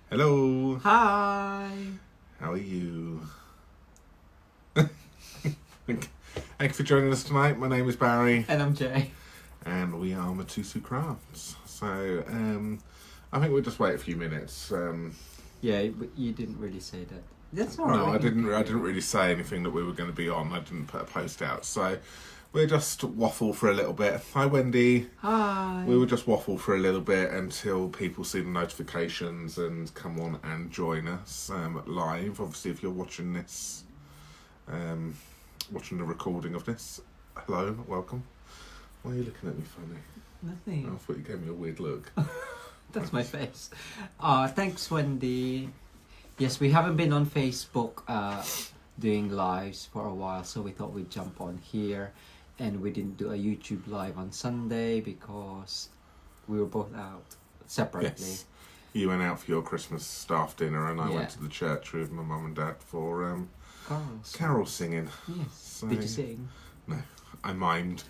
Hello. Hi. How are you? Thank you for joining us tonight. My name is Barry. And I'm Jay. And we are Mitosu Crafts. So, I think we'll just wait a few minutes. Yeah, but you didn't really say that. That's all No, right. I didn't really say anything that we were going to be on. I didn't put a post out. So, we'll just waffle for a little bit. Hi, Wendy. Hi. We will just waffle for a little bit until people see the notifications and come on and join us live. Obviously, if you're watching this, watching the recording of this, hello, welcome. Why are you looking at me funny? Nothing. I thought you gave me a weird look. That's my face. Thanks, Wendy. Yes, we haven't been on Facebook doing lives for a while, so we thought we'd jump on here. And we didn't do a YouTube live on Sunday because we were both out separately. Yes. You went out for your Christmas staff dinner and I Yeah. went to the church with my mum and dad for Carols. carol singing. Yes. So, Did you sing? No, I mimed.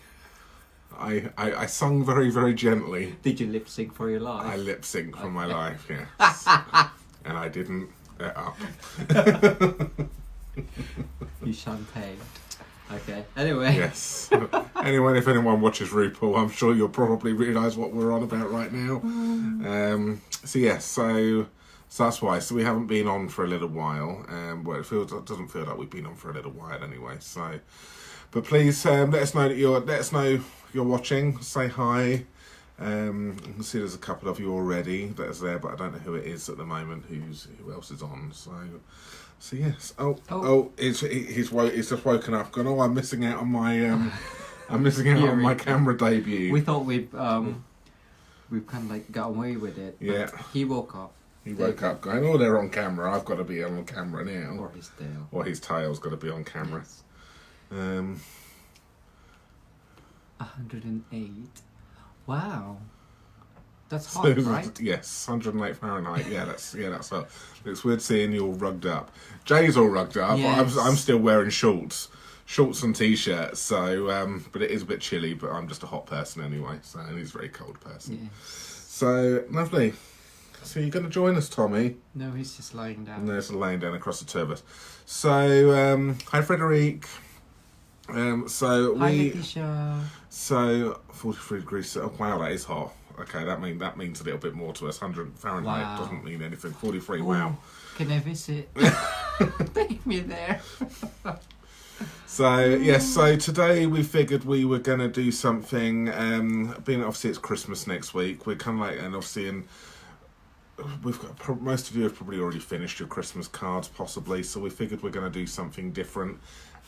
I sung very, very gently. Did you lip sync for your life? I lip sync for my life, yes. And I didn't let up. You shantaed. Okay. Anyway. Yes. Anyway, if anyone watches RuPaul, I'm sure you'll probably realise what we're on about right now. So that's why. So we haven't been on for a little while. Well, it doesn't feel like we've been on for a little while anyway. So, but please let us know you're watching. Say hi. You can see there's a couple of you already that's there, but I don't know who it is at the moment. Who else is on? So yes. He's just woken up. Going, I'm missing out on my on my camera debut. We thought we've kind of like got away with it. Yeah. He woke up. He woke up going, they're on camera. I've got to be on camera now. Or his tail. Or his tail's got to be on camera. Yes. 108. Wow. That's hot, right? Yes, 108 Fahrenheit. Yeah, that's hot. It's weird seeing you all rugged up. Jay's all rugged up. Yes. I'm still wearing shorts and t-shirts. So, but it is a bit chilly. But I'm just a hot person anyway. So, and he's a very cold person. Yeah. So lovely. So you're going to join us, Tommy? No, he's just lying down. And there's laying down across the two of us. So, hi, Frederic. Hi, Letitia. So 43 degrees. Oh, wow, that is hot. Okay, that means a little bit more to us. 100 Fahrenheit Wow. doesn't mean anything. 43. Ooh, Wow. Can I visit? Take me there. So yes, so today we figured we were going to do something. Being obviously it's Christmas next week, we're kind of like, and obviously we've got most of you have probably already finished your Christmas cards, possibly. So we figured we're going to do something different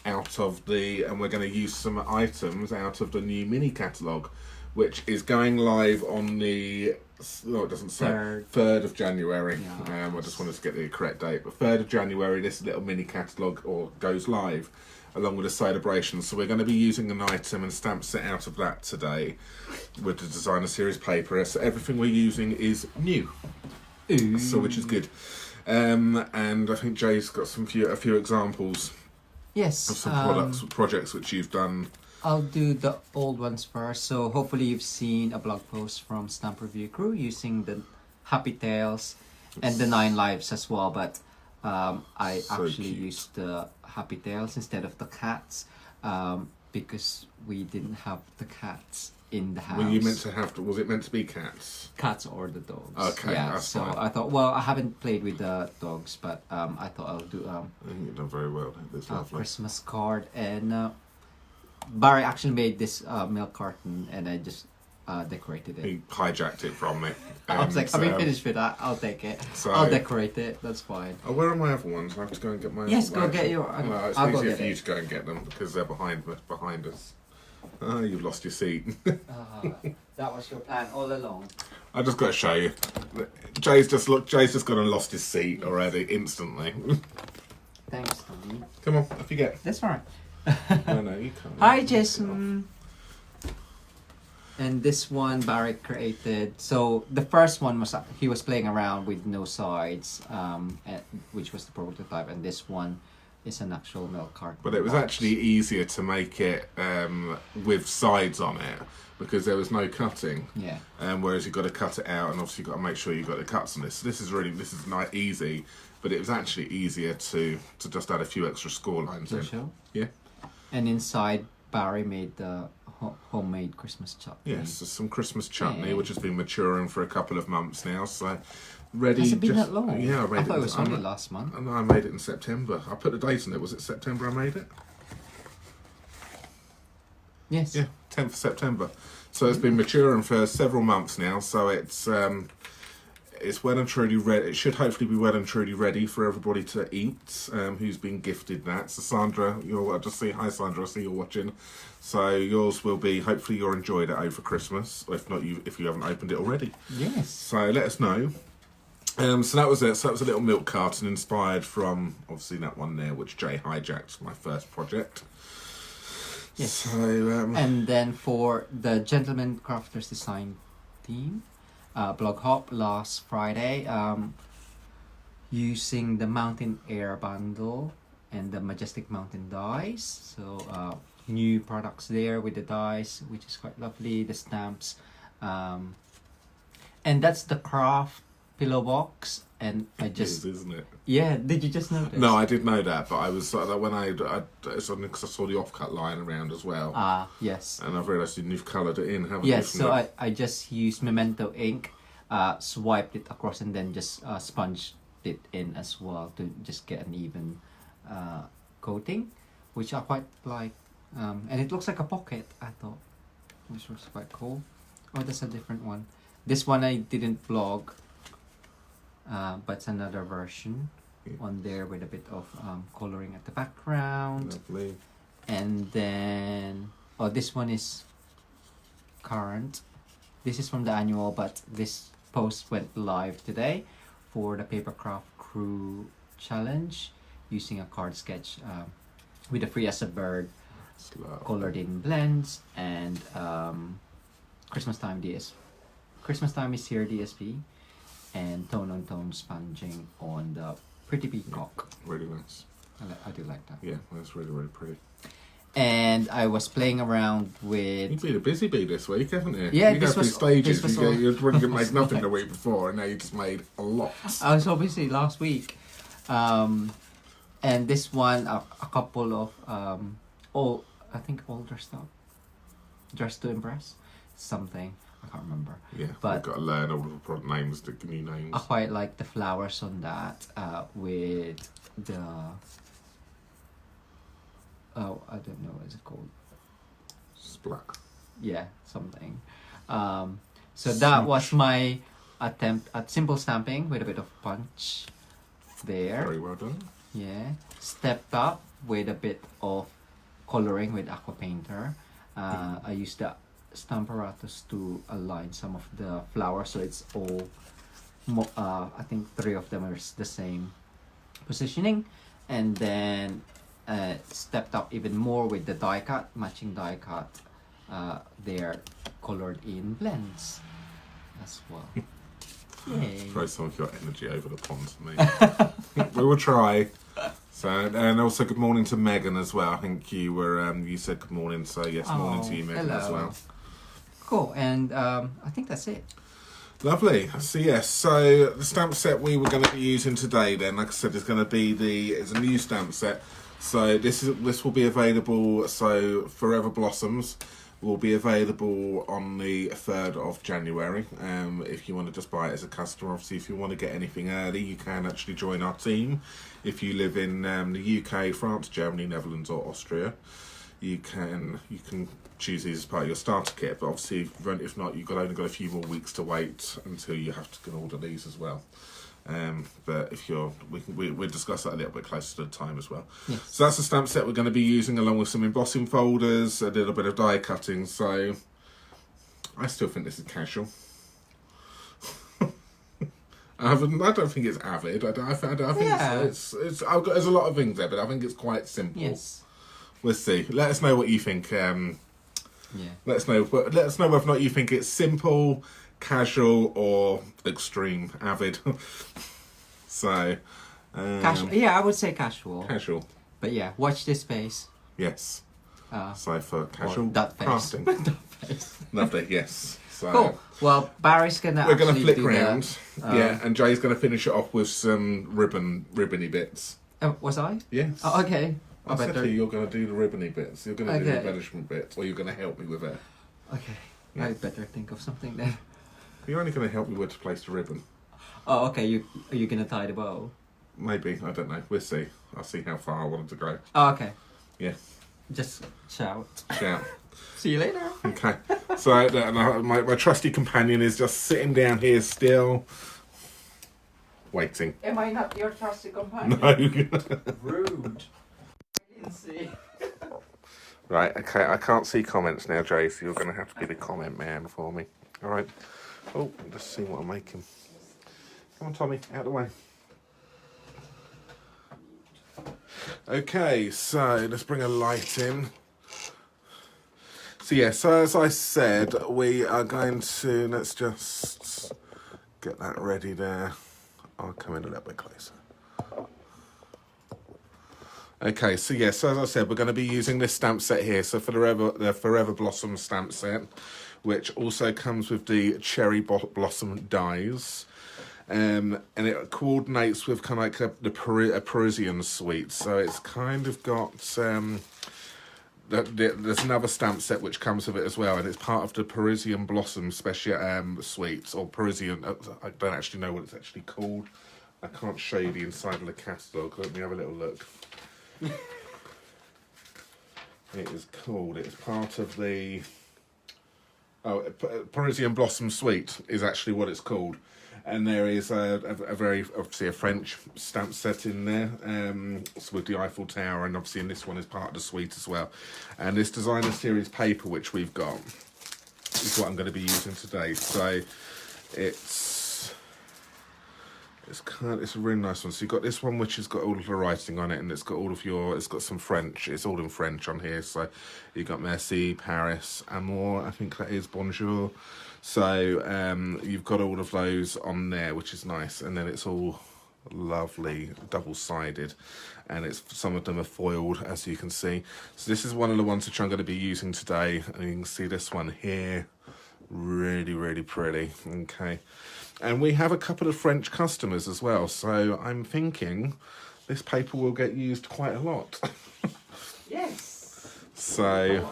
and we're going to use some items out of the new mini catalogue, which is going live on the, it doesn't say, 3rd of January. Yeah. I just wanted to get the correct date, but 3rd of January, this little mini catalogue goes live along with the Sale-a-bration. So we're going to be using an item and stamp set out of that today with the designer series paper. So everything we're using is new. Ooh. So which is good. And I think Jay's got a few examples Yes. of some projects which you've done. I'll do the old ones first. So hopefully you've seen a blog post from Stamp Review Crew using the Happy Tails and the 9 Lives as well. But I actually used the Happy Tails instead of the cats because we didn't have the cats in the house. Were you meant to have? Was it meant to be cats? Cats or the dogs. Okay, yeah. that's So fine. I thought, well, I haven't played with the dogs, but I thought I'll do I think you've done very well. That's a lovely. Christmas card. And Barry actually made this milk carton, and I just decorated it. He hijacked it from me. I was like, I've been finished with that. I'll take it. So- I'll decorate it. That's fine. Oh, where are my other ones? I have to go and get my. Yes, go my- get your. Well, it's I'll go easier get for you it. to go and get them because they're behind us. Oh, you've lost your seat. That was your plan all along. I just got to show you. Jay's just gone and lost his seat already instantly. Thanks, Tommy. Come on, off you get. That's fine. No, you can't. Hi, Jason. And this one Barry created. So the first one was he was playing around with no sides, which was the prototype, and this one is an actual milk carton. But it was box. actually easier to make it with sides on it because there was no cutting. Yeah. Whereas you've got to cut it out, and obviously you've got to make sure you've got the cuts on this. So this is not easy, but it was actually easier to just add a few extra score lines in. Show? Yeah. And inside, Barry made the homemade Christmas chutney. Yes, so some Christmas chutney, Yeah. which has been maturing for a couple of months now. So ready. Has it been that long? Yeah, I thought it was only last month. No, I made it in September. I put the date on it. Was it September I made it? Yes. Yeah, 10th of September. So it's been maturing for several months now. So it's well and truly ready. It should hopefully be well and truly ready for everybody to eat. Who's been gifted that? So Sandra, I just see. Hi Sandra, I see you're watching. So yours will be. Hopefully you're enjoyed it over Christmas. If not, if you haven't opened it already. Yes. So let us know. So that was it. So that was a little milk carton inspired from obviously that one there, which Jay hijacked, my first project. Yes. So And then for the Gentleman Crafters Design team, blog hop last Friday, using the Mountain Air bundle and the Majestic Mountain dies. So new products there with the dies, which is quite lovely. The stamps, and that's the craft pillow box. And I just isn't it? yeah. Did you just notice? No, I did know that, but I was when it's only because I saw the offcut lying around as well. Yes. And I've realised you've coloured it in, haven't you? Yes, so I just used Memento ink, swiped it across, and then just sponged it in as well to just get an even coating, which I quite like. And it looks like a pocket, I thought, which was quite cool. Oh, that's a different one. This one I didn't blog, but it's another version on there with a bit of colouring at the background. Lovely. And then, this one is current. This is from the annual, but this post went live today for the Papercraft Crew Challenge using a card sketch with a free as a bird, colored in blends, and Christmas Time Christmas Time is here DSP, and tone on tone sponging on the Pretty Peacock. Really nice. I do like that. Yeah, that's really, really pretty. And I was playing around with... You've been a busy bee this week, haven't you? Yeah, you go this through was- stages. this was You didn't make nothing right. the week before, and now you just made a lot. I was so busy last week. And this one, a couple of, I think older stuff. Dress to Impress? Something. I can't remember. Yeah, But- I've got to learn all the product names, the new names. I quite like the flowers on that with the... Oh, I don't know what it's called. Splat. Yeah, something. So that was my attempt at simple stamping with a bit of punch there. Very well done. Yeah. Stepped up with a bit of coloring with aqua painter. I used the Stamparatus to align some of the flowers, so it's all I think 3 of them are the same positioning. And then stepped up even more with the die cut, matching die cut. They're colored in blends as well. Yay. Throw some of your energy over the pond to me. We will try. So, and also good morning to Megan as well. I think you were you said good morning, so yes, morning to you, Megan, as well. Cool, and I think that's it. Lovely. So yes, so the stamp set we were going to be using today, then, like I said, is going to be it's a new stamp set. So this will be available. So Forever Blossoms will be available on the 3rd of January. If you want to just buy it as a customer, obviously, if you want to get anything early, you can actually join our team. If you live in the UK, France, Germany, Netherlands, or Austria, you can choose these as part of your starter kit. But obviously, if not, you've only got a few more weeks to wait until you have to order these as well. But if we'll discuss that a little bit closer to the time as well. Yes. So that's the stamp set we're going to be using, along with some embossing folders, a little bit of die cutting. So I still think this is casual. I don't think it's avid. I think it's there's a lot of things there, but I think it's quite simple. Yes. Let's see. Let us know what you think. Yeah. Let us know whether or not you think it's simple, casual, or extreme avid. So, Casual. Yeah, I would say casual. Casual. But yeah, watch this space. Yes. Uh, So for casual that face. crafting. That face. Lovely, yes. So Cool. Well, Barry's gonna we're going to actually flick do round. Yeah, and Jay's going to finish it off with some ribbony bits. Was I? Yes. Oh, okay. I said to you, you're going to do the ribbony bits. You're going to do the Okay. embellishment bits, or you're going to help me with it. Okay. Yeah. I better think of something then. You're only going to help me where to place the ribbon. Oh, okay. Are you gonna tie the bow? Maybe, I don't know. We'll see. I'll see how far I want it to go. Oh, okay. Yeah. Just shout. Shout. See you later. Okay. So my trusty companion is just sitting down here still, waiting. Am I not your trusty companion? No. Rude. I didn't see. Right, okay, I can't see comments now, Jay, so you're going to have to be the comment man for me. All right. Oh, let's see what I'm making. Come on, Tommy, out of the way. Okay, so let's bring a light in. So yeah, so as I said, we are going to, let's just get that ready there. I'll come in a little bit closer. Okay, so yeah, so as I said, we're going to be using this stamp set here. So for the Forever Blossom stamp set, which also comes with the Cherry Blossom dies. And it coordinates with kind of like a Parisian suite. So it's kind of got... there's another stamp set which comes with it as well, and it's part of the Parisian Blossom special suites, or Parisian. I don't actually know what it's actually called. I can't show you the inside of the catalogue. Let me have a little look. It is called. It's part of the Parisian Blossom Suite is actually what it's called. And there is a very, obviously, a French stamp set in there, with the Eiffel Tower, and obviously in this one is part of the suite as well. And this designer series paper which we've got is what I'm going to be using today. So it's a really nice one. So you've got this one which has got all of the writing on it, and it's got some French. It's all in French on here. So you've got Merci, Paris, Amour, I think that is, Bonjour. So you've got all of those on there, which is nice, and then it's all lovely double-sided, and some of them are foiled, as you can see. So this is one of the ones which I'm going to be using today, and you can see this one here, really, really pretty. Okay, and we have a couple of French customers as well, so I'm thinking this paper will get used quite a lot. Yes. So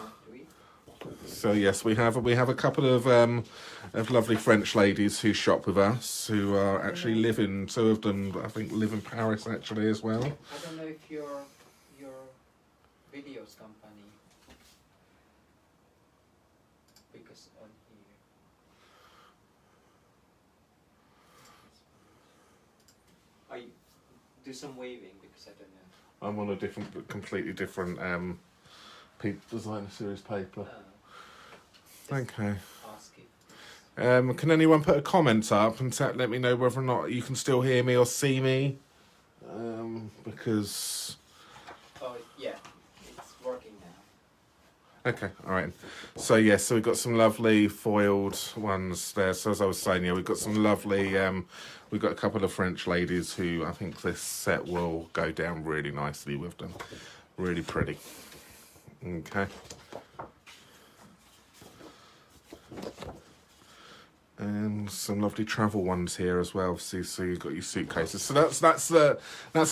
yes, we have a couple of lovely French ladies who shop with us, who are actually two of them, I think, live in Paris actually as well. I don't know if your videos company, because on here. Do some waving, because I don't know. I'm on a completely different designer series paper. Okay. Can anyone put a comment up and let me know whether or not you can still hear me or see me? Because... Oh, yeah. It's working now. Okay, all right. So, yes, so we've got some lovely foiled ones there. So, as I was saying, yeah, we've got some lovely... we've got a couple of French ladies who I think this set will go down really nicely with them. Really pretty. Okay. And some lovely travel ones here as well. So you've got your suitcases. So that's a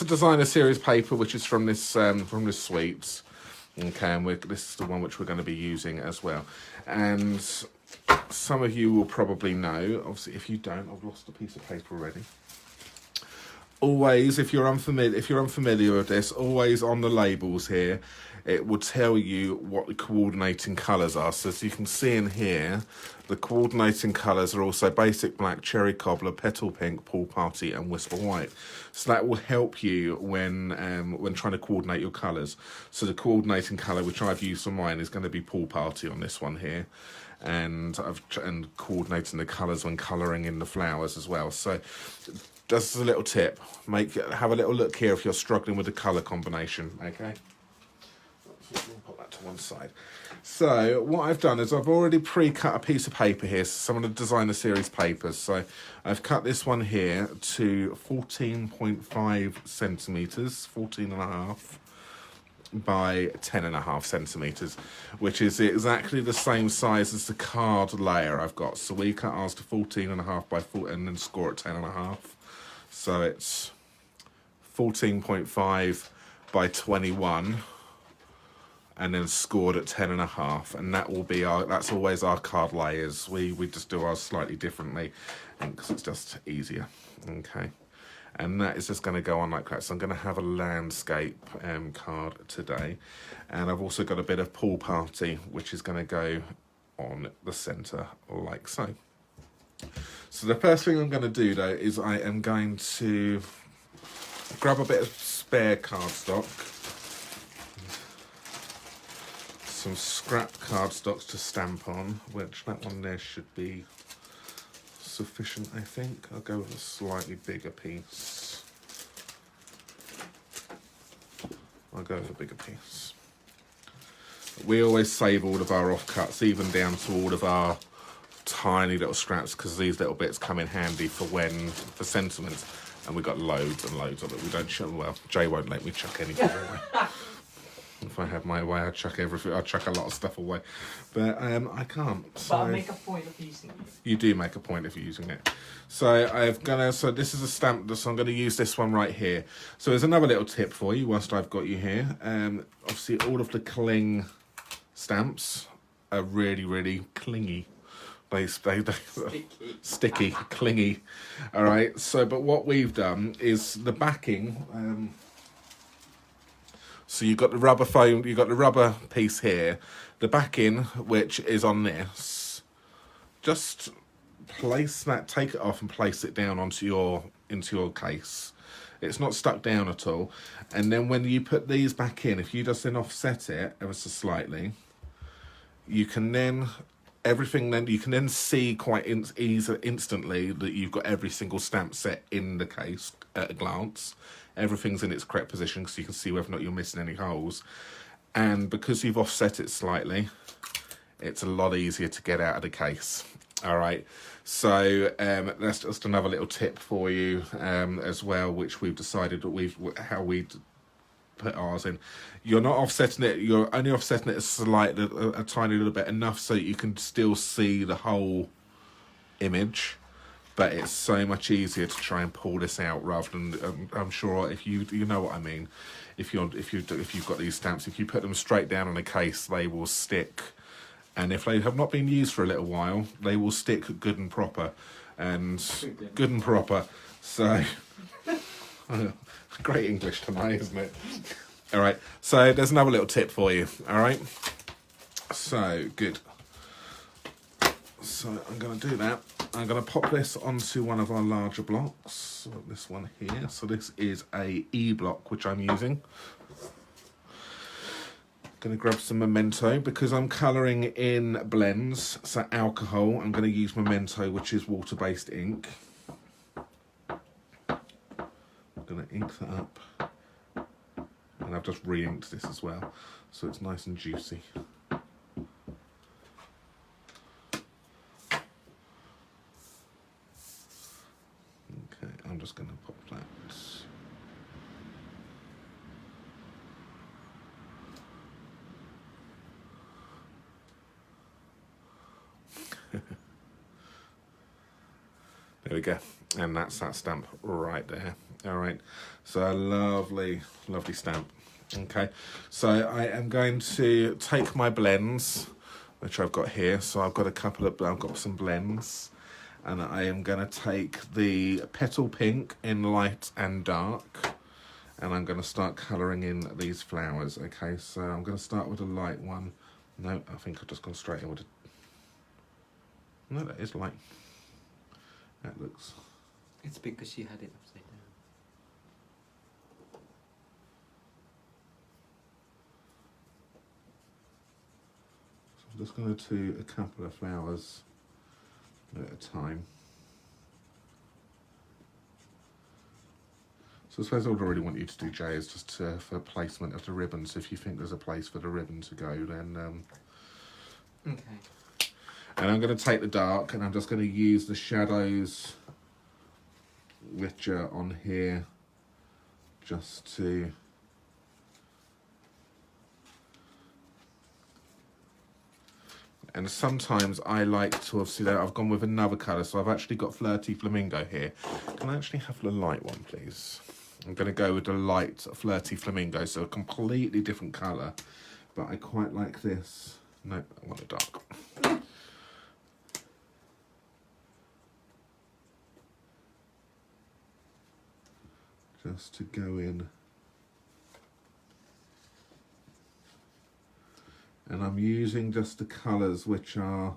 designer series paper which is from this suite. Okay, and this is the one which we're going to be using as well. And some of you will probably know. Obviously, if you don't, I've lost a piece of paper already. Always, if you're unfamiliar with this, always on the labels here, it will tell you what the coordinating colours are. So as you can see in here, the coordinating colours are also basic black, cherry cobbler, petal pink, pool party, and whisper white. So that will help you when trying to coordinate your colours. So the coordinating colour which I've used for mine is going to be pool party on this one here, and coordinating the colours when colouring in the flowers as well. So just as a little tip, have a little look here if you're struggling with the colour combination. Okay. Put that to one side. So what I've done is I've already pre-cut a piece of paper here, some of the designer series papers. So I've cut this one here to 14.5 centimetres, 14 and a half. by 10.5 centimeters, which is exactly the same size as the card layer I've got. So we cut ours to 14.5 by 4 and then score at 10.5. So it's 14.5 by 21 and then scored at 10.5, and that will be that's always our card layers. We just do ours slightly differently because it's just easier. Okay. And that is just going to go on like that. So I'm going to have a landscape card today. And I've also got a bit of pool party, which is going to go on the centre like so. So the first thing I'm going to do, though, is I am going to grab a bit of spare cardstock. Some scrap cardstocks to stamp on, which that one there should be sufficient, I think. I'll go with a slightly bigger piece. I'll go with a bigger piece. We always save all of our offcuts, even down to all of our tiny little scraps, because these little bits come in handy for sentiments, and we've got loads and loads of it. We don't chuck, well, Jay won't let me chuck anything away. If I had my way, I'd chuck everything. I'd chuck a lot of stuff away, but I can't. So But I make a point of using it. You do make a point of using it. So so this is a stamp. So I'm gonna use this one right here. So there's another little tip for you whilst I've got you here. Obviously all of the cling stamps are really, really clingy. They sticky, clingy. All right. So, but what we've done is the backing. So you've got the rubber foam, you've got the rubber piece here, the backing, which is on this. Just place that, take it off and place it down into your case. It's not stuck down at all. And then when you put these back in, if you just then offset it ever so slightly, you can then you can then see quite instantly that you've got every single stamp set in the case at a glance. Everything's in its correct position, so you can see whether or not you're missing any holes. And because you've offset it slightly, it's a lot easier to get out of the case. All right, so that's just another little tip for you as well, which we've decided that how we put ours in. You're not offsetting it, you're only offsetting it a tiny little bit, enough so that you can still see the whole image. But it's so much easier to try and pull this out rather than I'm sure if you know what I mean. If you've got these stamps, if you put them straight down on a case, they will stick, and if they have not been used for a little while, they will stick good and proper, So great English tonight, isn't it? All right. So there's another little tip for you. All right. So good. So I'm going to do that. I'm going to pop this onto one of our larger blocks. So this one here. So this is a E block, which I'm using. Going to grab some Memento because I'm colouring in blends. So alcohol, I'm going to use Memento, which is water-based ink. I'm going to ink that up. And I've just re-inked this as well. So it's nice and juicy. I'm just going to pop that. There we go. And that's that stamp right there. All right. So a lovely, lovely stamp. Okay. So I am going to take my blends, which I've got here. So I've got some blends. And I am going to take the petal pink in light and dark, and I'm going to start colouring in these flowers. Okay, so I'm going to start with a light one. No, I think I've just gone straight in with a... No, that is light. That looks... It's because you had it upside down. So I'm just going to do a couple of flowers at a time. So I suppose all I really want you to do, Jay, is just for placement of the ribbons. If you think there's a place for the ribbon to go, then... Okay. And I'm going to take the dark, and I'm just going to use the shadows which are on here just to And sometimes I like to obviously that I've gone with another colour, so I've actually got Flirty Flamingo here. Can I actually have the light one, please? I'm going to go with the light Flirty Flamingo, so a completely different colour, but I quite like this. No, I want a dark. Just to go in. And I'm using just the colours which are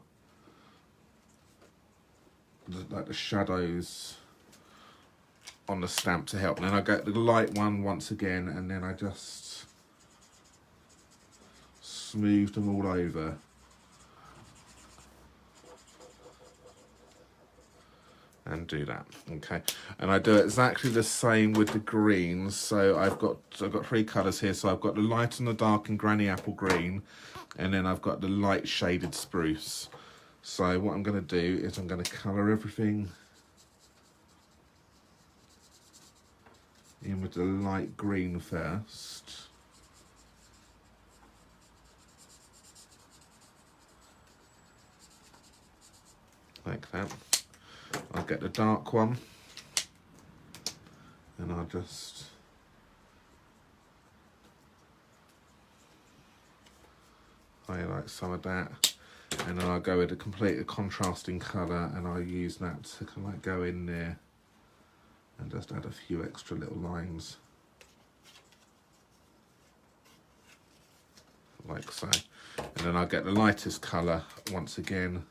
like the shadows on the stamp to help. And then I get the light one once again, and then I just smooth them all over. And do that, okay. And I do exactly the same with the greens. So I've got 3 colours here. So I've got the light and the dark and granny apple green, and then I've got the light shaded spruce. So what I'm going to do is I'm going to colour everything in with the light green first. Like that. I'll get the dark one, and I'll just highlight some of that, and then I'll go with a completely contrasting colour, and I'll use that to kind of like go in there and just add a few extra little lines, like so. And then I'll get the lightest colour once again,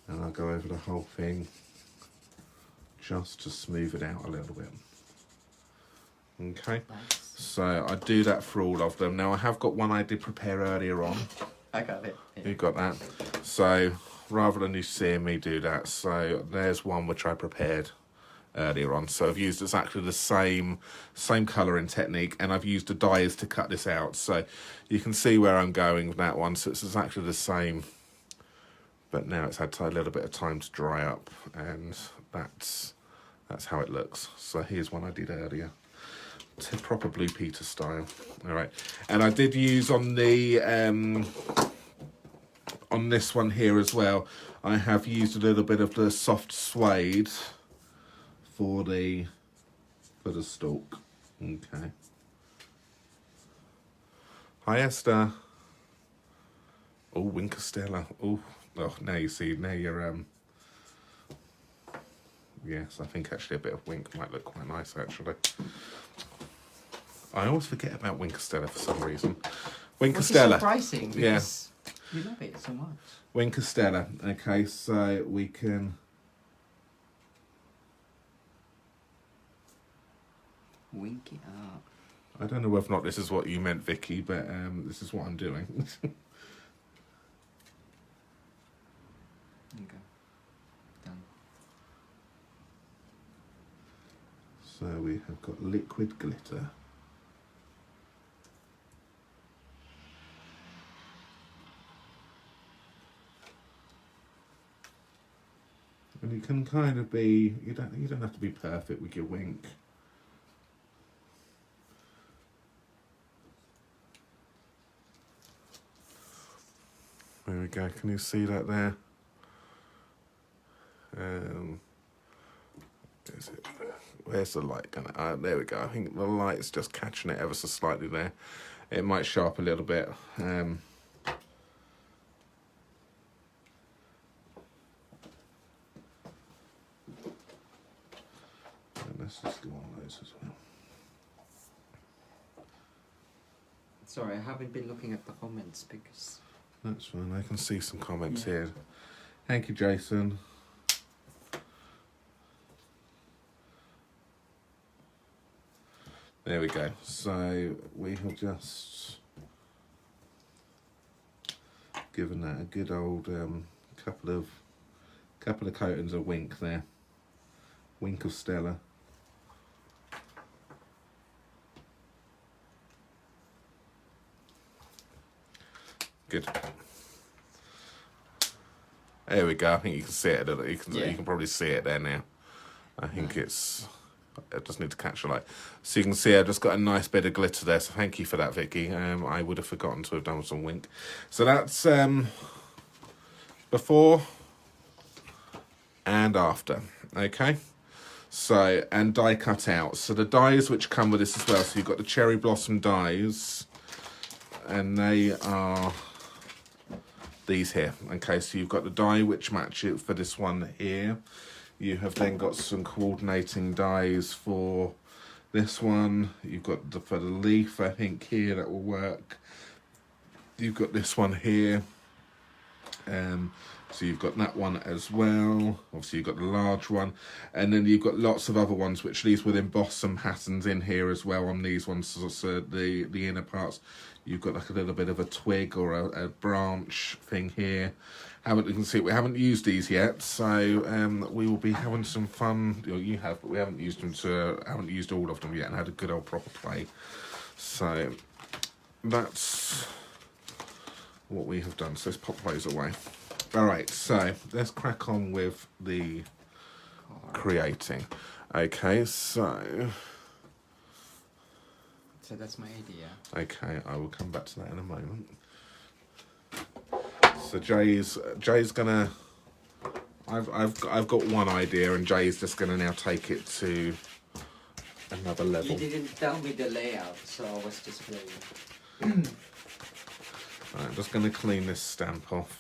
and I'll go over the whole thing just to smooth it out a little bit. Okay, Nice. so I do that for all of them. Now I have got one I did prepare earlier on. I got it. Yeah. You got that? So rather than you seeing me do that, so there's one which I prepared earlier on. So I've used exactly the same colouring technique, and I've used the dies to cut this out. So you can see where I'm going with that one. So it's exactly the same, but now it's had a little bit of time to dry up, and that's how it looks. So here's one I did earlier, proper Blue Peter style. All right, and I did use on the on this one here as well, I have used a little bit of the soft suede for the stalk. Okay. Hi Esther. Oh, Winkestella. Oh, now you see, now you're yes, I think actually a bit of Wink might look quite nice actually. I always forget about Winkestella for some reason. Which is Winkestella. surprising Yeah. because you love it so much. Winkestella. Okay, so we can Winky up. I don't know whether or not this is what you meant, Vicky, but this is what I'm doing. Okay. Done. So we have got liquid glitter. And you can kind of be, you don't have to be perfect with your wink. There we go, can you see that there? Is it, where's the light gonna, there we go, I think the light's just catching it ever so slightly there. It might show up a little bit. And let's just go on those as well. Sorry, I haven't been looking at the comments because... That's fine, I can see some comments here. Thank you, Jason. There we go. So we have just given that a good old couple of coatings of Wink there. Wink of Stella. Good. There we go. I think you can see it. You can probably see it there now. I think it just need to catch the light. So you can see I've just got a nice bit of glitter there. So thank you for that, Vicky. I would have forgotten to have done some Wink. So that's before and after. Okay. So, and die cut out. So the dies which come with this as well. So you've got the cherry blossom dies, and they are these here. Okay, so you've got the die which match it for this one here. You have then got some coordinating dies for this one. You've got for the leaf, I think here that will work. You've got this one here. So you've got that one as well. Obviously you've got the large one, and then you've got lots of other ones which these will emboss some patterns in here as well on these ones. So the inner parts, you've got like a little bit of a twig or a branch thing here. You can see we haven't used these yet, so we will be having some fun. You have, but we haven't used them haven't used all of them yet and had a good old proper play. So that's what we have done. So let's pop those away. All right, so let's crack on with the creating. Okay, so that's my idea. Okay, I will come back to that in a moment. So Jay's gonna. I've got one idea, and Jay's just gonna now take it to another level. You didn't tell me the layout, so I was just playing. Right, I'm just going to clean this stamp off,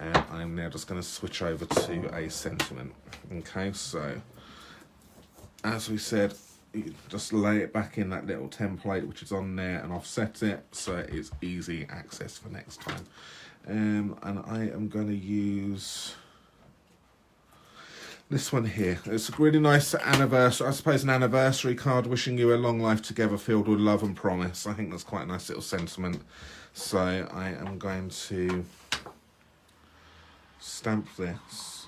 and I'm now just going to switch over to a sentiment. Okay, so as we said, you just lay it back in that little template which is on there and offset it so it's easy access for next time. And I am going to use this one here. It's a really nice anniversary, I suppose an anniversary card wishing you a long life together filled with love and promise. I think that's quite a nice little sentiment. So I am going to stamp this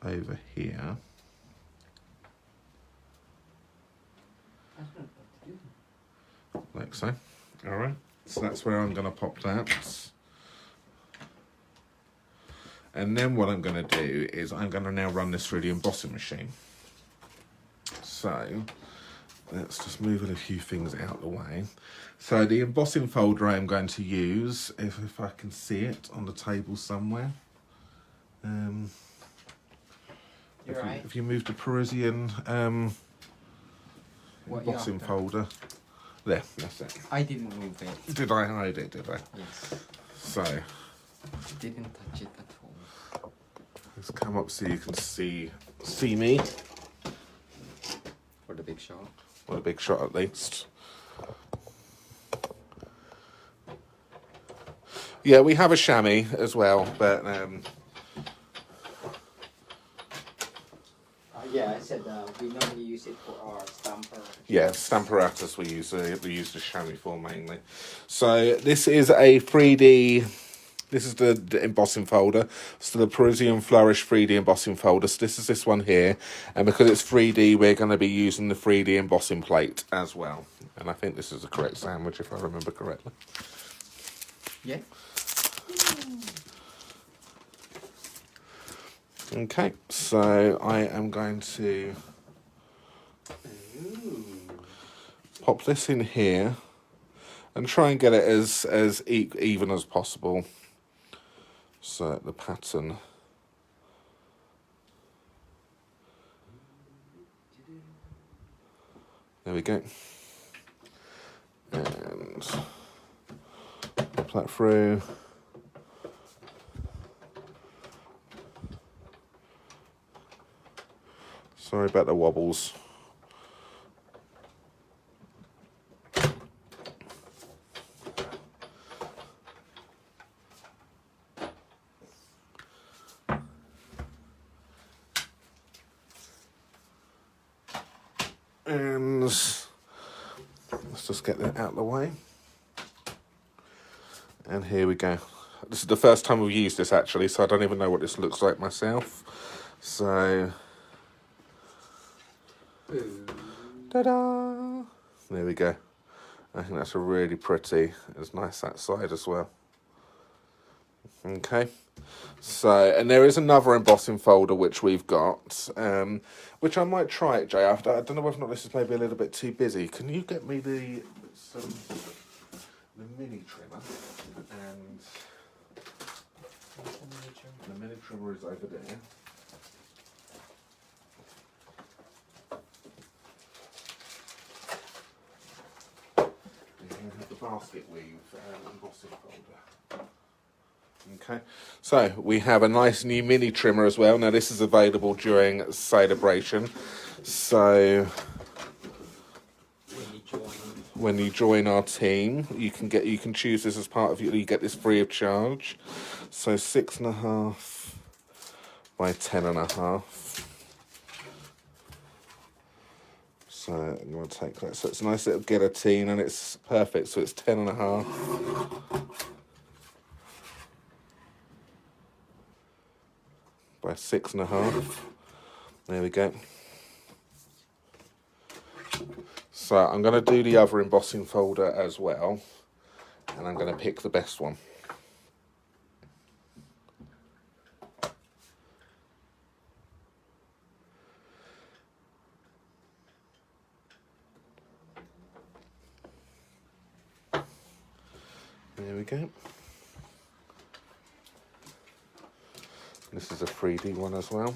over here. Like so. Alright, so that's where I'm going to pop that. And then what I'm going to do is I'm going to now run this through the embossing machine. So let's just move a few things out of the way. So the embossing folder I'm going to use, if I can see it on the table somewhere. If you move the Parisian embossing folder. There, that's it. I didn't move it. Did I hide it, did I? Yes. So Didn't touch it at all. let's come up so you can see me. For the big shot. Well, a big shot at least. Yeah, we have a chamois as well, but yeah, I said we normally use it for our stamper. yeah, Stamparatus we use the chamois for mainly. So this is a 3D. This is the embossing folder. So the Parisian Flourish 3D embossing folder. So this is this one here. And because it's 3D, we're going to be using the 3D embossing plate as well. And I think this is the correct sandwich, if I remember correctly. Yeah. Okay, so I am going to pop this in here and try and get it as even as possible. So the pattern. There we go. And pop that through. Sorry about the wobbles. And let's just get that out of the way. And here we go. This is the first time we've used this actually, so I don't even know what this looks like myself. So, ta-da! There we go. I think that's a really pretty. It's nice that side as well. Okay. So, and there is another embossing folder which we've got, which I might try it, Jay. I don't know whether or not this is maybe a little bit too busy. Can you get me the mini trimmer, and the mini trimmer is over there. And have the basket weave embossing folder. Okay, so we have a nice new mini trimmer as well. Now this is available during Sale-a-bration. So when you join our team, you can choose this as part of you get this free of charge. So 6.5 by 10.5. So I'm going to take that. So it's a nice little guillotine, and it's perfect. So it's 10.5 by 6.5. There we go. So I'm going to do the other embossing folder as well, and I'm going to pick the best one. There we go. This is a 3D one as well.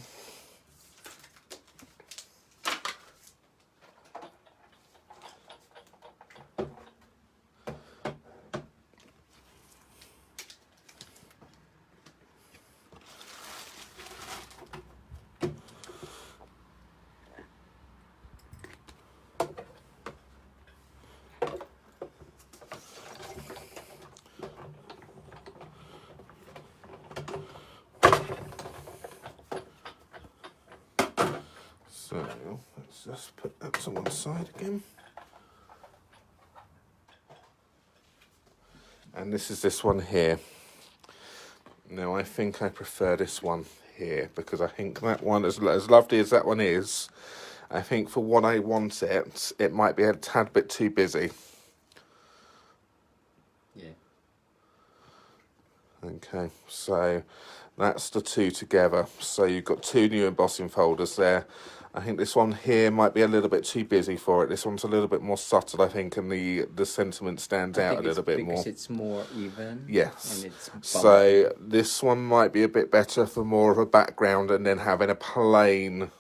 So let's just put that to one side again. And this is this one here. Now I think I prefer this one here, because I think that one, as lovely as that one is, I think for what I want it might be a tad bit too busy. Yeah. Okay, so that's the two together. So you've got two new embossing folders there. I think this one here might be a little bit too busy for it. This one's a little bit more subtle, I think, and the sentiment stands out a little bit more. Because it's more even. Yes. And it's bumpy. So this one might be a bit better for more of a background, and then having a plain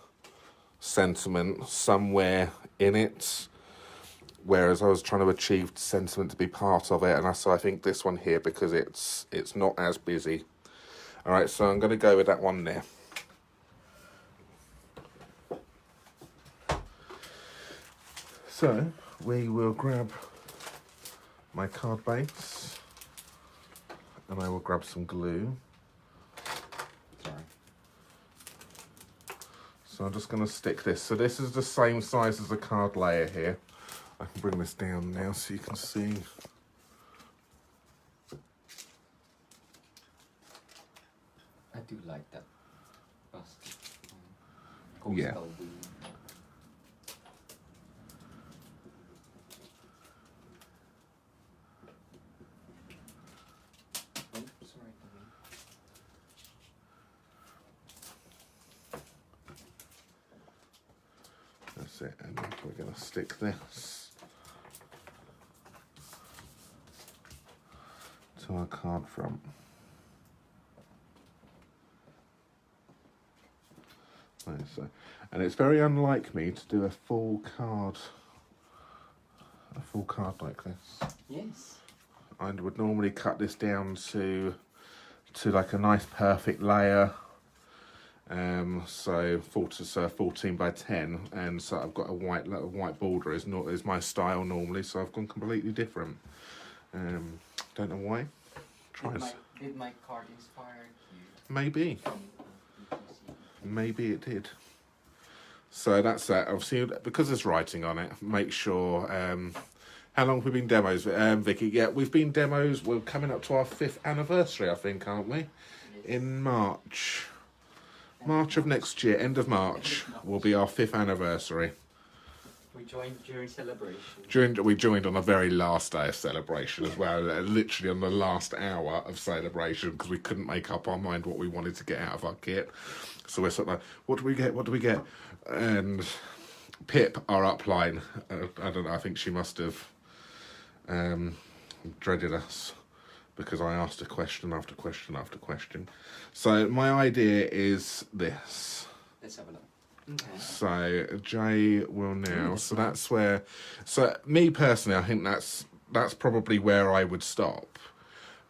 sentiment somewhere in it. Whereas I was trying to achieve sentiment to be part of it, and so I think this one here, because it's not as busy. All right, so I'm going to go with that one there. So we will grab my card base, and I will grab some glue. Sorry. So I'm just going to stick this. So this is the same size as the card layer here. I can bring this down now so you can see. I do like that basket. Yeah. Coastal blue. Oh, sorry. That's it, and we're going to stick this to our card front. Like so. And it's very unlike me to do a full card like this. Yes. I would normally cut this down to like a nice perfect layer. So 14 by 10, and so I've got a white border is my style normally. So I've gone completely different. Don't know why. Did my card inspire you? Maybe it did. So that's that. Obviously, because there's writing on it, make sure. How long have we been demos, Vicky? Yeah, we've been demos. We're coming up to our 5th anniversary, I think, aren't we? Yes. In March. March of next year, end of March, will be our 5th anniversary. We joined during Sale-a-bration. We joined on the very last day of Sale-a-bration as well, literally on the last hour of Sale-a-bration, because we couldn't make up our mind what we wanted to get out of our kit. So we're sort of like, what do we get? And Pip, our upline, I don't know, I think she must have dreaded us because I asked a question after question after question. So my idea is this. Let's have a look. Okay. So Jay will now. that's So nice. that's where. So me personally, I think that's probably where I would stop.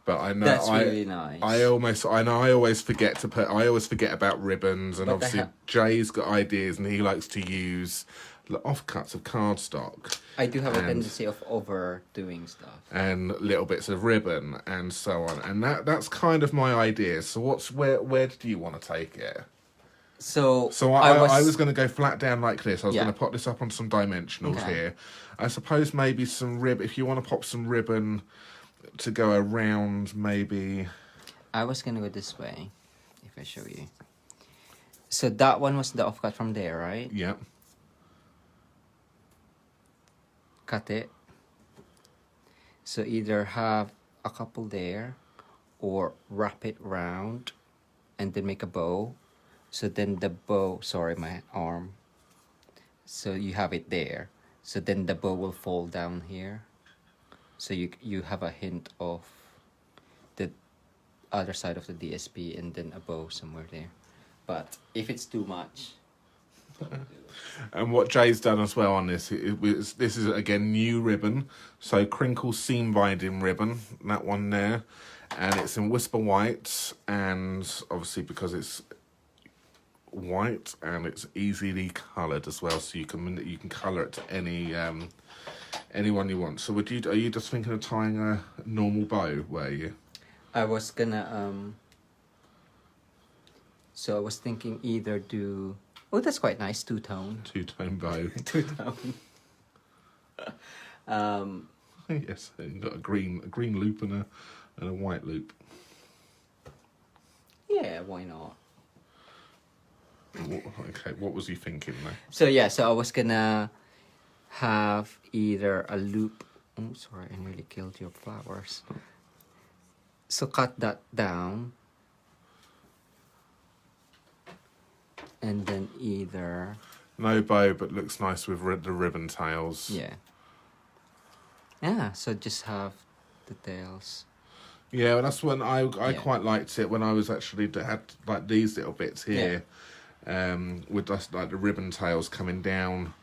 But I know That's really nice. I always forget to put. I always forget about ribbons, and But obviously Jay's got ideas, and he likes to use offcuts of cardstock. I do have a tendency of overdoing stuff. And little bits of ribbon and so on, and that's kind of my idea. So where do you want to take it? So I was going to go flat down like this. I was Yeah. going to pop this up on some dimensionals Okay. here. I suppose maybe some if you want to pop some ribbon to go around, maybe. I was gonna go this way, if I show you. So that one was the offcut from there, right? Yeah. Cut it. So either have a couple there, or wrap it round, and then make a bow. So then the bow, sorry, my arm. So you have it there. So then the bow will fall down here. So you have a hint of the other side of the DSP and then a bow somewhere there. But if it's too much. And what Jay's done as well on this is again new ribbon, so crinkle seam binding ribbon, that one there, and it's in Whisper White, and obviously because it's white and it's easily coloured as well, so you can colour it to anyone you want. So are you just thinking of tying a normal bow, were you? I was gonna so I was thinking either do, oh, that's quite nice, two-tone. Two-tone bow. Two-tone. Yes, you've got a green loop and a white loop. Yeah, why not? Okay, what was you thinking there? So yeah, so I was gonna have either a loop. Oh, sorry, I nearly killed your flowers. So cut that down. And then either... No bow, but looks nice with the ribbon tails. Yeah. Yeah, so just have the tails. Yeah, well, that's when I Yeah. quite liked it when I was actually had like these little bits here, with just like the ribbon tails coming down,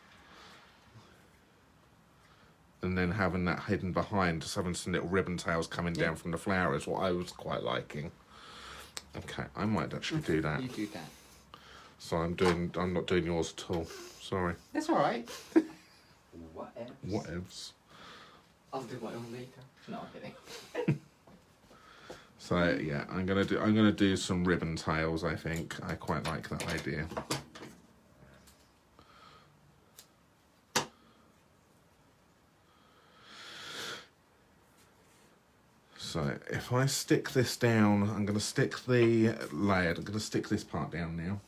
and then having that hidden behind, just having some little ribbon tails coming down from the flowers. What I was quite liking. Okay, I might actually do that. You do that. So I'm not doing yours at all. Sorry. That's all right. Whatevs. I'll do my own later. No, I'm kidding. So yeah, I'm gonna do some ribbon tails. I think I quite like that idea. So if I stick this down, I'm gonna stick the layered. I'm gonna stick this part down now.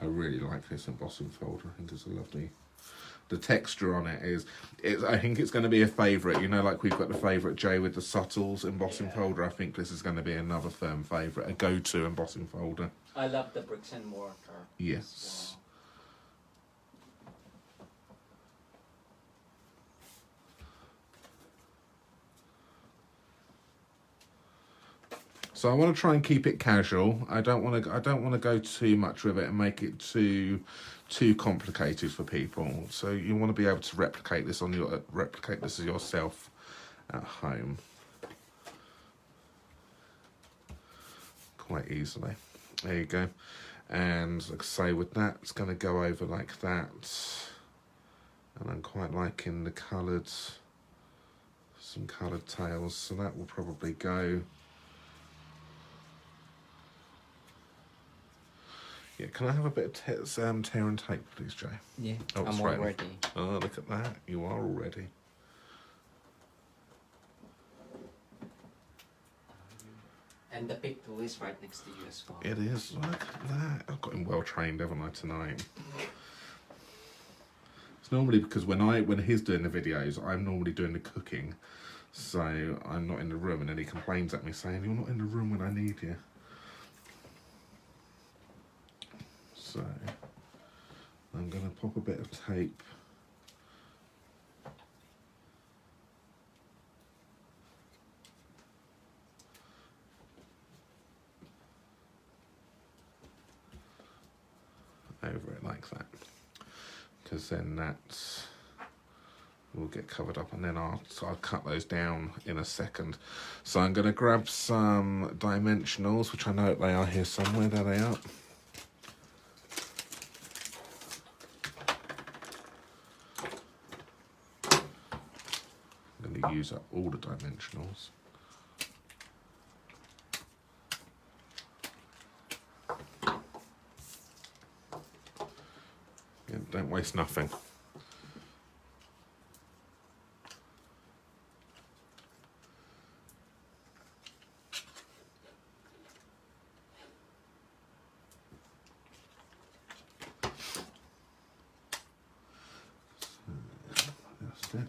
I really like this embossing folder. I think it's a lovely. The texture on it is. I think it's going to be a favourite. You know, like we've got the favourite Jay with the subtles embossing folder. I think this is going to be another firm favourite, a go-to embossing folder. I love the bricks and mortar. Yes. So I want to try and keep it casual. I don't want to go too much with it and make it too complicated for people. So you want to be able to replicate this yourself at home quite easily. There you go. And like I say, with that, it's going to go over like that. And I'm quite liking the some coloured tails. So that will probably go. Yeah, can I have a bit of tear and tape, please, Jay? Yeah, Oh, I'm it's all right. ready. Oh, look at that. You are all ready. And the big tool is right next to you as well. It is. Look at that. I've got him well trained, haven't I, tonight? It's normally because when he's doing the videos, I'm normally doing the cooking. So I'm not in the room, and then he complains at me saying, "You're not in the room when I need you." So I'm going to pop a bit of tape over it like that, because then that's will get covered up, and then I'll cut those down in a second. So I'm going to grab some dimensionals, which I know they are here somewhere. There they are. I'm going to use up all the dimensionals. Yeah, don't waste nothing. That's it.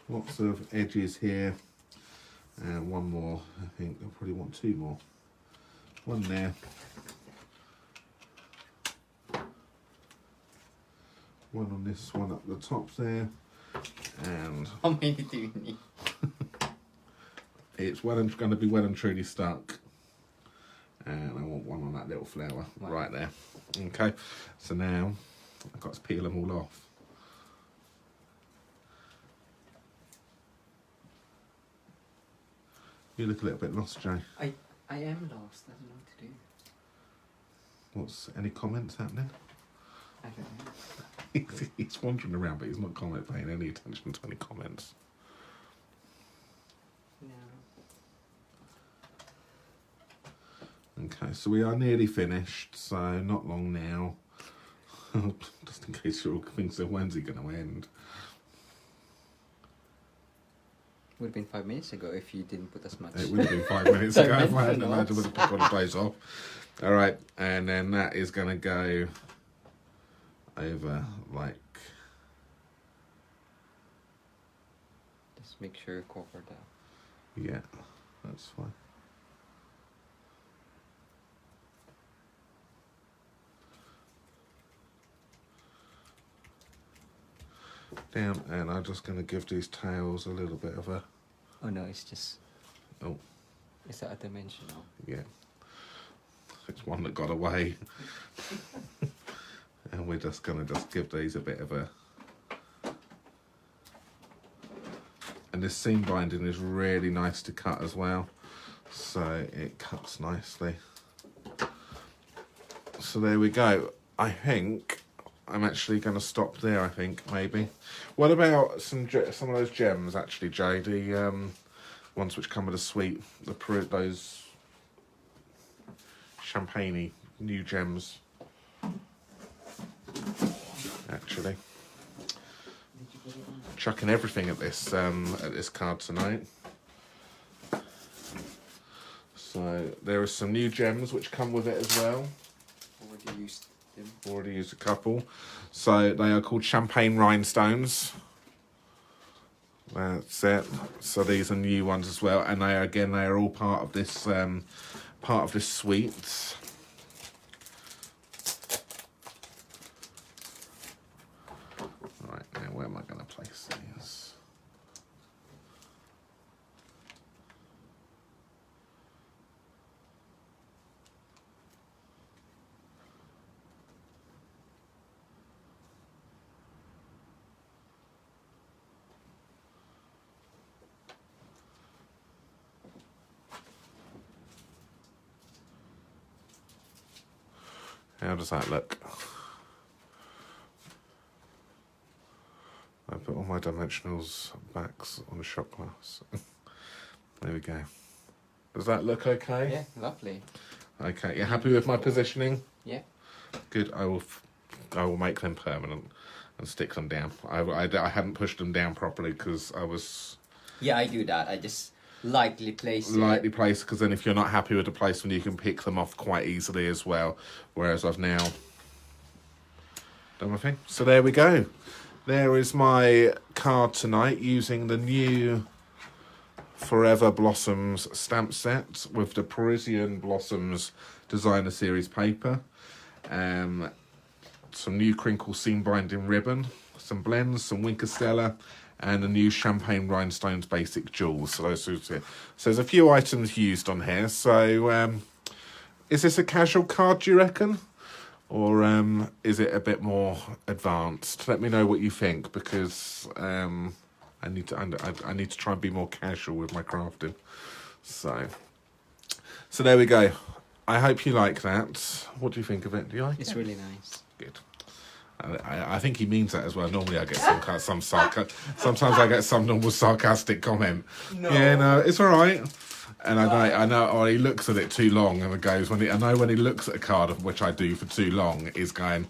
Lots of edges here, and one more. I think I'll probably want two more. One there, one on this one up the top there, and How many do you need? it's going to be well and truly stuck. And I want one on that little flower right there. Okay, so now I've got to peel them all off. You look a little bit lost, Jay. I am lost. I don't know what to do. What's any comments happening? I don't know. He's wandering around, but he's not paying any attention to any comments. No. Okay, so we are nearly finished, so not long now. Just in case you're all thinking, when's it going to end? Would have been 5 minutes ago if you didn't put as much. It would have been 5 minutes ago if I hadn't imagined with the put all the place off. All right, and then that is going to go over like. Just make sure you cover that. Yeah, that's fine. Down, and I'm just going to give these tails a little bit of a. Oh no, it's just. Oh. Is that a dimensional? Yeah. It's one that got away. And we're just going to give these a bit of a. And this seam binding is really nice to cut as well. So it cuts nicely. So there we go. I think I'm actually going to stop there, I think, maybe. What about some of those gems, actually, Jay? The ones which come with a sweet, those champagne-y new gems, actually. Chucking everything at this card tonight. So there are some new gems which come with it as well. Already used them. Already used a couple. So they are called champagne rhinestones. That's it. So these are new ones as well, and they are all part of this suite. Right, now where am I going to place these? How does that look? I put all my dimensionals backs on the shot glass. There we go. Does that look okay? Yeah, lovely. Okay, you happy with my positioning? Yeah. Good. I will make them permanent and stick them down. I hadn't pushed them down properly because I was. Yeah, I do that. I just lightly place it. Lightly placed, because then if you're not happy with the placement, you can pick them off quite easily as well. Whereas I've now done my thing. So there we go. there is my card tonight using the new Forever Blossoms stamp set with the Parisian Blossoms Designer Series paper. Some new crinkle seam binding ribbon, some blends, some Winkestella, and the new Champagne Rhinestones Basic Jewels. So those two. So there's a few items used on here. So is this a casual card, do you reckon? Or is it a bit more advanced? Let me know what you think, because I need to try and be more casual with my crafting. So there we go. I hope you like that. What do you think of it? Do you like it? It's really nice. Good. I think he means that as well. Normally I get some sometimes I get some normal sarcastic comment. No. Yeah, no, it's all right. And I know, or he looks at it too long and it goes, when he looks at a card, which I do for too long, is going,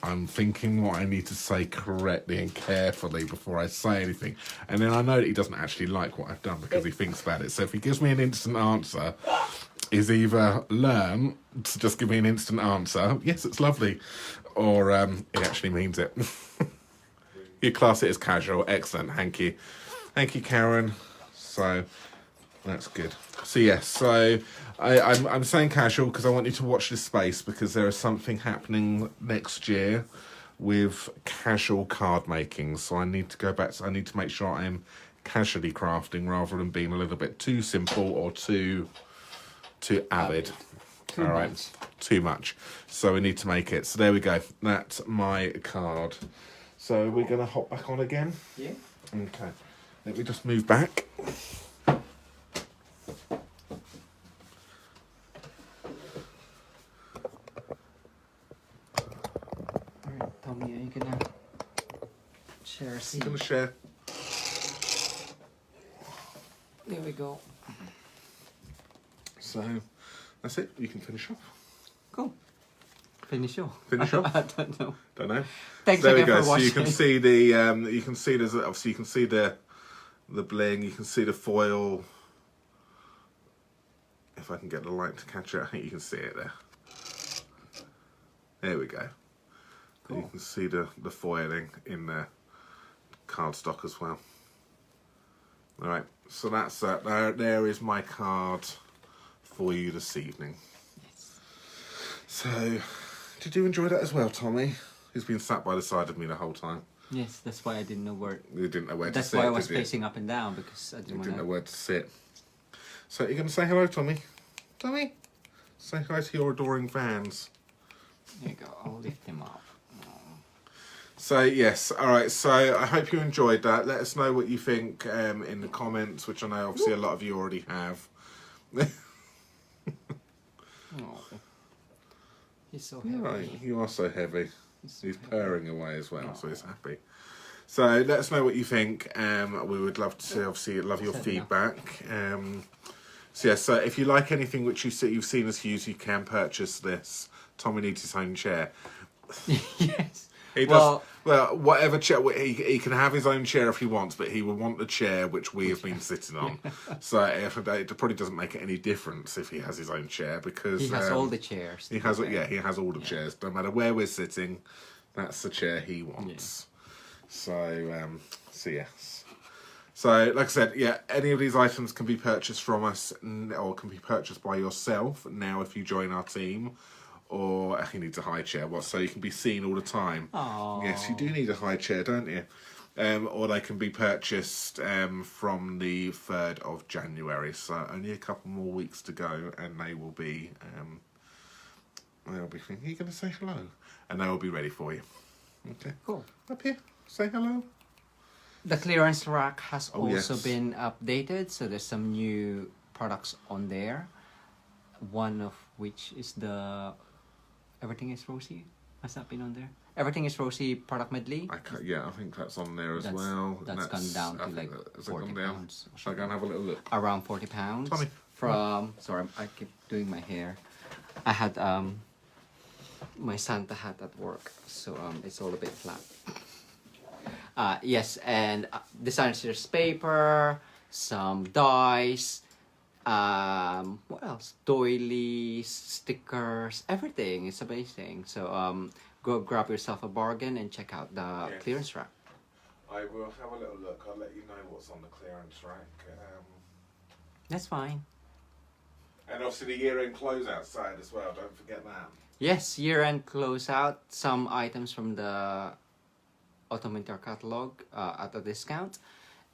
I'm thinking what I need to say correctly and carefully before I say anything. And then I know that he doesn't actually like what I've done because he thinks about it. So if he gives me an instant answer, is either learn to just give me an instant answer, yes, it's lovely, or he actually means it. You class it as casual. Excellent. Thank you, Karen. So that's good. So yes, so I'm saying casual because I want you to watch this space, because there is something happening next year with casual card making. So I need to go back. I need to make sure I am casually crafting rather than being a little bit too simple or too avid. Too All right, much. too much. So we need to make it. So there we go. That's my card. So we're gonna hop back on again. Yeah. Okay. Let me just move back. Alright, Tommy, are you gonna share a I'm seat? gonna share. There we go. So that's it. You can finish off. Cool. Finish off. Finish off? I don't know. Don't know. Thanks So there we again go. for So watching. you can see the you can see there's obviously you can see the bling. You can see the foil. If I can get the light to catch it, I think you can see it there. There we go. Cool. You can see the foiling in the cardstock as well. All right. So that's that. There is my card for you this evening. Yes. So, did you enjoy that as well, Tommy? Who's been sat by the side of me the whole time? Yes, that's why I didn't know where. You didn't know where to That's sit. why I was did you? pacing up and down, because I You didn't didn't know want where to sit. So, you're going to say hello, Tommy? Tommy? Say hi to your adoring fans. to. There you go. I'll lift him up. So, yes, all right. So, I hope you enjoyed that. Let us know what you think in the comments, which I know obviously a lot of you already have. Oh, he's so You're heavy. right. You are so heavy. so He's heavy. purring away as well, so he's Aw. happy. So let us know what you think. We would love to obviously love your Said feedback. So yeah, so if you like anything which you've seen us use, you can purchase this. Tommy needs his own chair. Yes. He does. Well, whatever chair he can have his own chair if he wants, but he will want the chair which we have been sitting on. So it probably doesn't make it any difference if he has his own chair, because He has all the chairs. he has he has all the chairs. No matter where we're sitting, that's the chair he wants. So yes. So like I said, yeah, any of these items can be purchased from us, or can be purchased by yourself now if you join our team. Or he needs a high chair, so you can be seen all the time. Aww. Yes, you do need a high chair, don't you? Or they can be purchased from the 3rd of January. So only a couple more weeks to go, and they will be. They'll be thinking, "Are you going to say hello?" And they will be ready for you. Okay. Cool. Up here, say hello. The clearance rack has Oh, also yes. been updated, so there's some new products on there. One of which is the Everything is Rosy. Has that been on there? Everything is Rosy product medley. I think that's on there as That's- well. that's gone down to I think like has it 40 gone down? pounds or Shall I go and have a little look? Around £40. Tommy. From sorry, I keep doing my hair. I had my Santa hat at work, so it's all a bit flat. Yes, and Demonstrators paper, some dies. What else? Doilies, stickers, everything. It's amazing. So go grab yourself a bargain and check out the Yes. clearance rack. I will have a little look. I'll let you know what's on the clearance rack. That's fine. And obviously the year-end closeout side as well. Don't forget that. Yes, year-end closeout. Some items from the autumn winter catalog at a discount,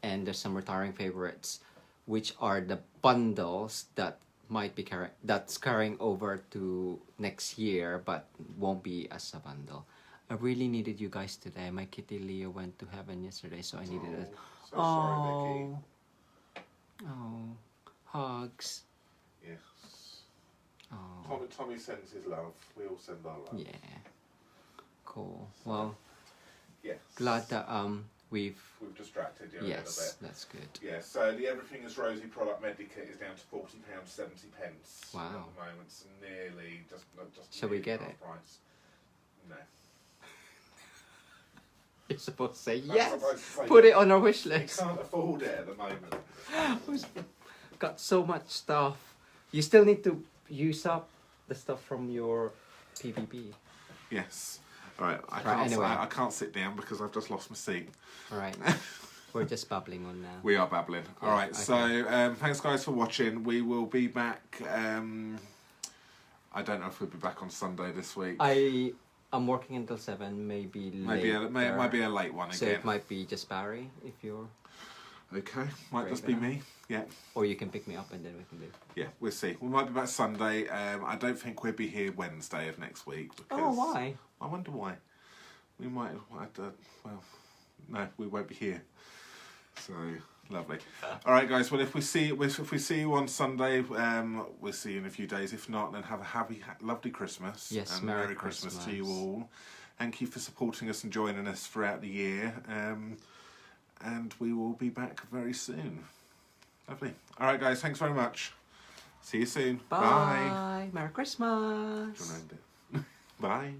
and there's some retiring favorites, which are the bundles that might be carrying over to next year, but won't be as a bundle. I really needed you guys today. My kitty Leo went to heaven yesterday, so I needed it. So sorry, Vicky. Oh, hugs. Yes. Oh, Tommy sends his love. We all send our love. yeah. Cool. Well, Yes. glad that we've distracted you a little yes, bit. that's good. Yeah, so the Everything is Rosy product medikit is down to £40.70 Wow. at the moment. It's nearly just Shall we nearly get half it? price. No. You're supposed to say I'm yes. supposed to say Put yes. it on our wish We list. can't afford it at the moment. We've got so much stuff. You still need to use up the stuff from your PVP. Yes. All right. Anyway. I can't sit down because I've just lost my seat. All right. We're just babbling on now. We are babbling. All right. okay. So thanks guys for watching. We will be back. I don't know if we'll be back on Sunday this week. I'm working until 7, maybe Maybe later. it might be a late one So again. it might be just Barry if you're, Okay. Might Great, just be yeah. me. Yeah. or you can pick me up and then we can do. Yeah. We'll see. We might be back Sunday. I don't think we'll be here Wednesday of next week. Because Oh, why? I wonder why. We might. Well, no, we won't be here. So lovely. All right, guys. Well, if we see you on Sunday, we'll see you in a few days. If not, then have a lovely Christmas. Yes, and Merry Merry Christmas to Christmas. you all. Thank you for supporting us and joining us throughout the year. And we will be back very soon. Lovely. All right, guys. Thanks very much. See you soon. Bye. Merry Christmas. Do you wanna end it? Bye.